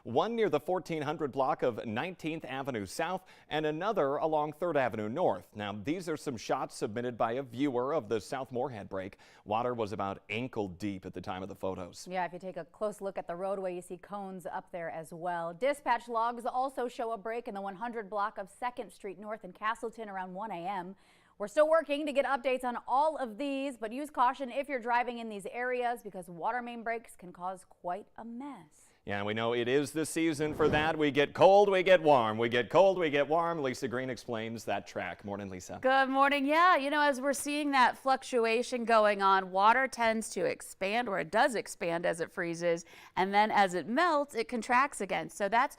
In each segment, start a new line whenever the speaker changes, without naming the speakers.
one near the 1400 block of 19th Avenue South and another along 3rd Avenue North. Now, these are some shots submitted by a viewer of the South Moorhead break. Water was about ankle deep at the time of the photos.
Yeah, if you take a close look at the roadway, you see cones up there as well. Dispatch logs also show a break in the 100 block of 2nd Street North in Castleton around 1 a.m. We're still working to get updates on all of these, but use caution if you're driving in these areas because water main breaks can cause quite a mess.
Yeah, we know it is the season for that. We get cold, we get warm. We get cold, we get warm. Lisa Green explains that track. Morning, Lisa.
Good morning. Yeah, as we're seeing that fluctuation going on, water tends to expand, or it does expand as it freezes, and then as it melts, it contracts again. So that's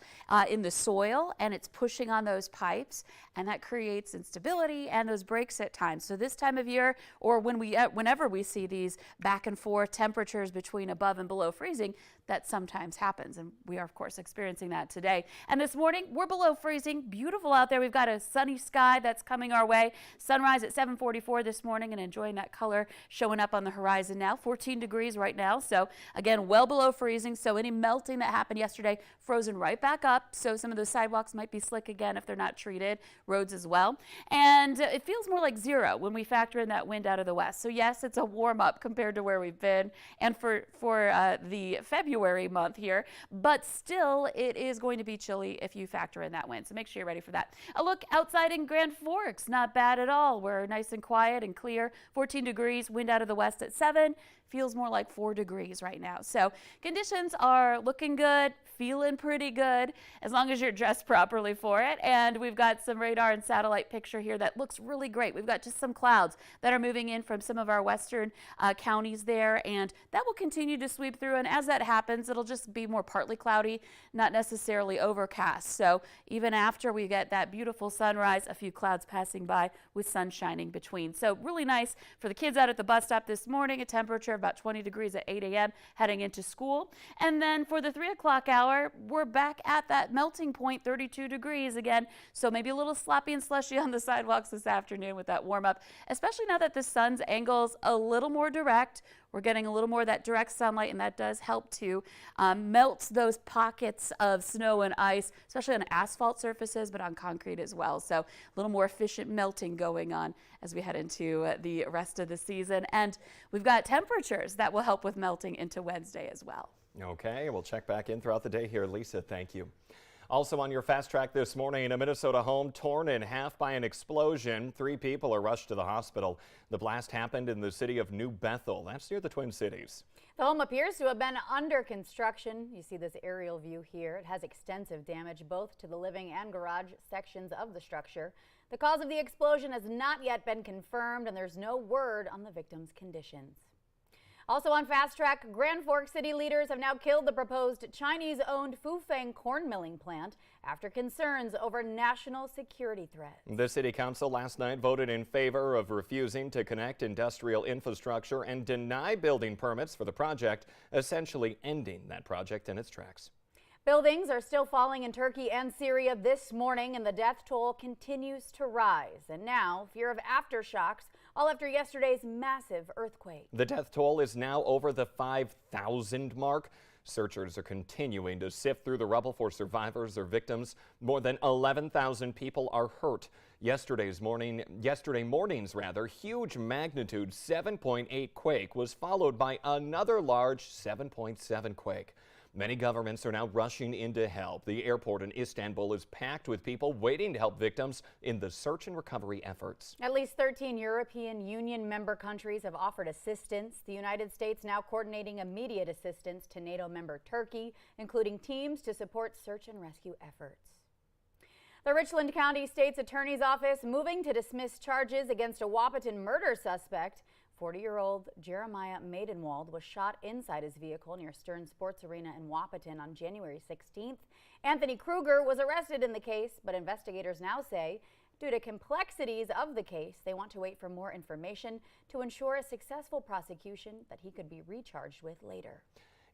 in the soil, and it's pushing on those pipes, and that creates instability and those breaks at times. So this time of year, or whenever we see these back and forth temperatures between above and below freezing, that sometimes happens, and we are of course experiencing that today. And this morning we're below freezing. Beautiful out there. We've got a sunny sky that's coming our way. Sunrise at 7:44 this morning, and enjoying that color showing up on the horizon now. 14 degrees right now, so again well below freezing. So any melting that happened yesterday frozen right back up, so some of those sidewalks might be slick again if they're not treated, roads as well. And it feels more like zero when we factor in that wind out of the west. So yes, it's a warm up compared to where we've been, and for the February month here, but still it is going to be chilly if you factor in that wind. So make sure you're ready for that. A look outside in Grand Forks, not bad at all. We're nice and quiet and clear. 14 degrees, wind out of the west at 7. Feels more like 4 degrees right now. So conditions are looking good, feeling pretty good, as long as you're dressed properly for it. And we've got some radar and satellite picture here that looks really great. We've got just some clouds that are moving in from some of our western counties there, and that will continue to sweep through. And as that happens, it'll just be more partly cloudy, not necessarily overcast. So even after we get that beautiful sunrise, a few clouds passing by with sun shining between. So really nice for the kids out at the bus stop this morning. A temperature of about 20 degrees at 8 a.m. heading into school. And then for the 3 o'clock hour, we're back at that melting point, 32 degrees again. So maybe a little sloppy and slushy on the sidewalks this afternoon with that warm up, especially now that the sun's angle's a little more direct. We're getting a little more of that direct sunlight, and that does help to melt those pockets of snow and ice, especially on asphalt surfaces, but on concrete as well. So a little more efficient melting going on as we head into the rest of the season. And we've got temperatures that will help with melting into Wednesday as well.
Okay, we'll check back in throughout the day here. Lisa, thank you. Also on your fast track this morning, a Minnesota home torn in half by an explosion. 3 people are rushed to the hospital. The blast happened in the city of New Bethel. That's near the Twin Cities.
The home appears to have been under construction. You see this aerial view here. It has extensive damage both to the living and garage sections of the structure. The cause of the explosion has not yet been confirmed, and there's no word on the victim's conditions. Also on Fast Track, Grand Forks city leaders have now killed the proposed Chinese-owned Fufeng corn milling plant after concerns over national security threats.
The city council last night voted in favor of refusing to connect industrial infrastructure and deny building permits for the project, essentially ending that project in its tracks.
Buildings are still falling in Turkey and Syria this morning, and the death toll continues to rise. And now, fear of aftershocks, all after yesterday's massive earthquake.
The death toll is now over the 5,000 mark. Searchers are continuing to sift through the rubble for survivors or victims. More than 11,000 people are hurt. Yesterday morning's huge magnitude 7.8 quake was followed by another large 7.7 quake. Many governments are now rushing in to help. The airport in Istanbul is packed with people waiting to help victims in the search and recovery efforts.
At least 13 European Union member countries have offered assistance. The United States now coordinating immediate assistance to NATO member Turkey, including teams to support search and rescue efforts. The Richland County State's Attorney's Office moving to dismiss charges against a Wahpeton murder suspect. 40-year-old Jeremiah Maidenwald was shot inside his vehicle near Stern Sports Arena in Wahpeton on January 16th. Anthony Kruger was arrested in the case, but investigators now say due to complexities of the case, they want to wait for more information to ensure a successful prosecution that he could be recharged with later.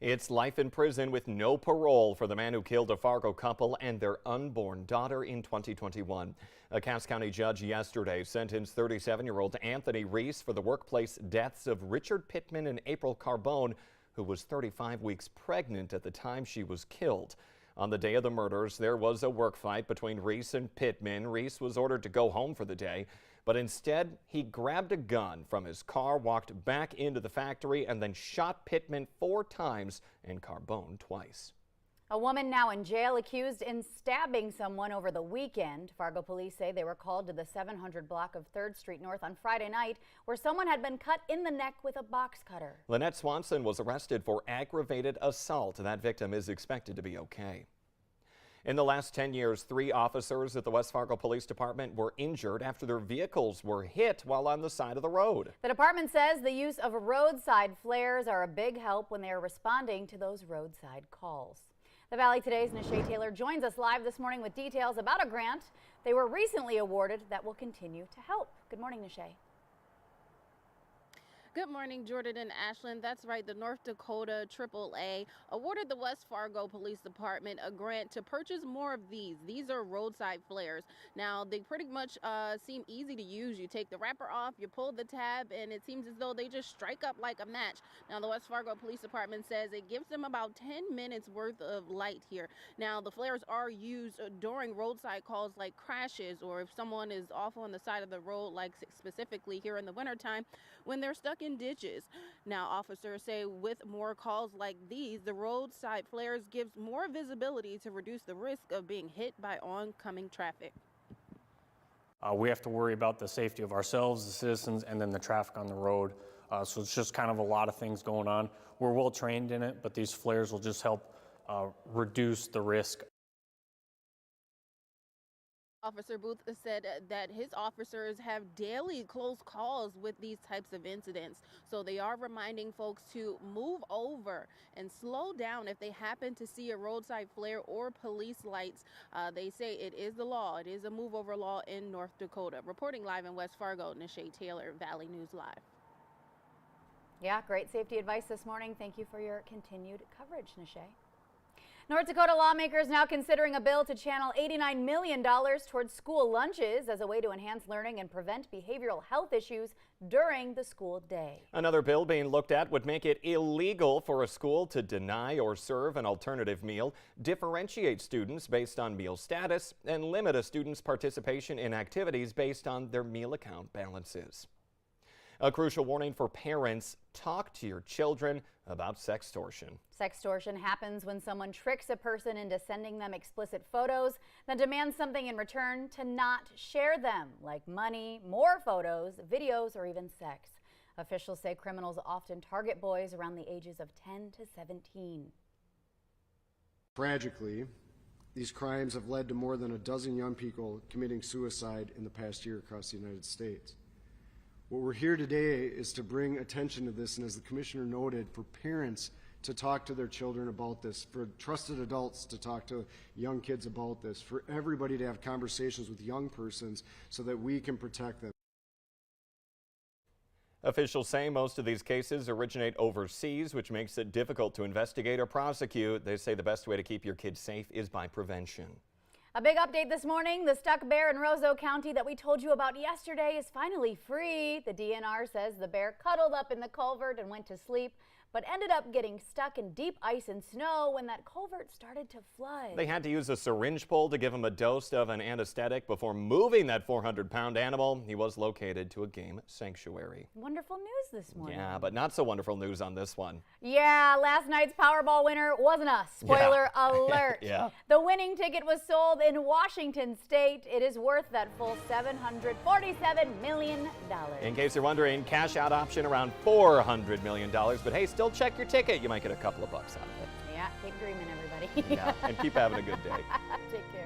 It's life in prison with no parole for the man who killed a Fargo couple and their unborn daughter in 2021. A Cass County judge yesterday sentenced 37-year-old Anthony Reese for the workplace deaths of Richard Pittman and April Carbone, who was 35 weeks pregnant at the time she was killed. On the day of the murders, there was a work fight between Reese and Pittman. Reese was ordered to go home for the day, but instead he grabbed a gun from his car, walked back into the factory, and then shot Pittman 4 times and Carbone twice.
A woman now in jail accused in stabbing someone over the weekend. Fargo police say they were called to the 700 block of 3rd Street North on Friday night, where someone had been cut in the neck with a box cutter.
Lynette Swanson was arrested for aggravated assault. That victim is expected to be okay. In the last 10 years, 3 officers at the West Fargo Police Department were injured after their vehicles were hit while on the side of the road.
The department says the use of roadside flares are a big help when they are responding to those roadside calls. The Valley Today's Nishay Taylor joins us live this morning with details about a grant they were recently awarded that will continue to help. Good morning, Nishay.
Good morning, Jordan and Ashland. That's right. The North Dakota AAA awarded the West Fargo Police Department a grant to purchase more of these. These are roadside flares. Now, they pretty much seem easy to use. You take the wrapper off, you pull the tab, and it seems as though they just strike up like a match. Now, the West Fargo Police Department says it gives them about 10 minutes worth of light here. Now, the flares are used during roadside calls like crashes, or if someone is off on the side of the road, like specifically here in the wintertime, when they're stuck in ditches. Now, officers say with more calls like these, the roadside flares gives more visibility to reduce the risk of being hit by oncoming traffic.
We have to worry about the safety of ourselves, the citizens, and then the traffic on the road. So it's just kind of a lot of things going on. We're well trained in it, but these flares will just help reduce the risk.
Officer Booth said that his officers have daily close calls with these types of incidents. So they are reminding folks to move over and slow down if they happen to see a roadside flare or police lights. They say it is the law. It is a move over law in North Dakota. Reporting live in West Fargo, Nishay Taylor, Valley News Live.
Yeah, great safety advice this morning. Thank you for your continued coverage, Nishay. North Dakota lawmakers now considering a bill to channel $89 million towards school lunches as a way to enhance learning and prevent behavioral health issues during the school day.
Another bill being looked at would make it illegal for a school to deny or serve an alternative meal, differentiate students based on meal status, and limit a student's participation in activities based on their meal account balances. A crucial warning for parents: talk to your children about sextortion.
Sextortion happens when someone tricks a person into sending them explicit photos, then demands something in return to not share them, like money, more photos, videos, or even sex. Officials say criminals often target boys around the ages of 10 to 17.
Tragically, these crimes have led to more than a dozen young people committing suicide in the past year across the United States. What we're here today is to bring attention to this, and as the Commissioner noted, for parents to talk to their children about this, for trusted adults to talk to young kids about this, for everybody to have conversations with young persons so that we can protect them.
Officials say most of these cases originate overseas, which makes it difficult to investigate or prosecute. They say the best way to keep your kids safe is by prevention.
A big update this morning. The stuck bear in Roseau County that we told you about yesterday is finally free. The DNR says the bear cuddled up in the culvert and went to sleep, but ended up getting stuck in deep ice and snow when that culvert started to flood.
They had to use a syringe pole to give him a dose of an anesthetic before moving that 400-pound animal. He was located to a game sanctuary.
Wonderful news this morning.
Yeah, but not so wonderful news on this one.
Yeah, last night's Powerball winner wasn't us. Spoiler alert.
Yeah.
The winning ticket was sold in Washington State. It is worth that full $747 million.
In case you're wondering, cash out option around $400 million. But hey, still check your ticket. You might get a couple of bucks out of it.
Yeah, keep dreaming, everybody.
Yeah, and keep having a good day.
Take care.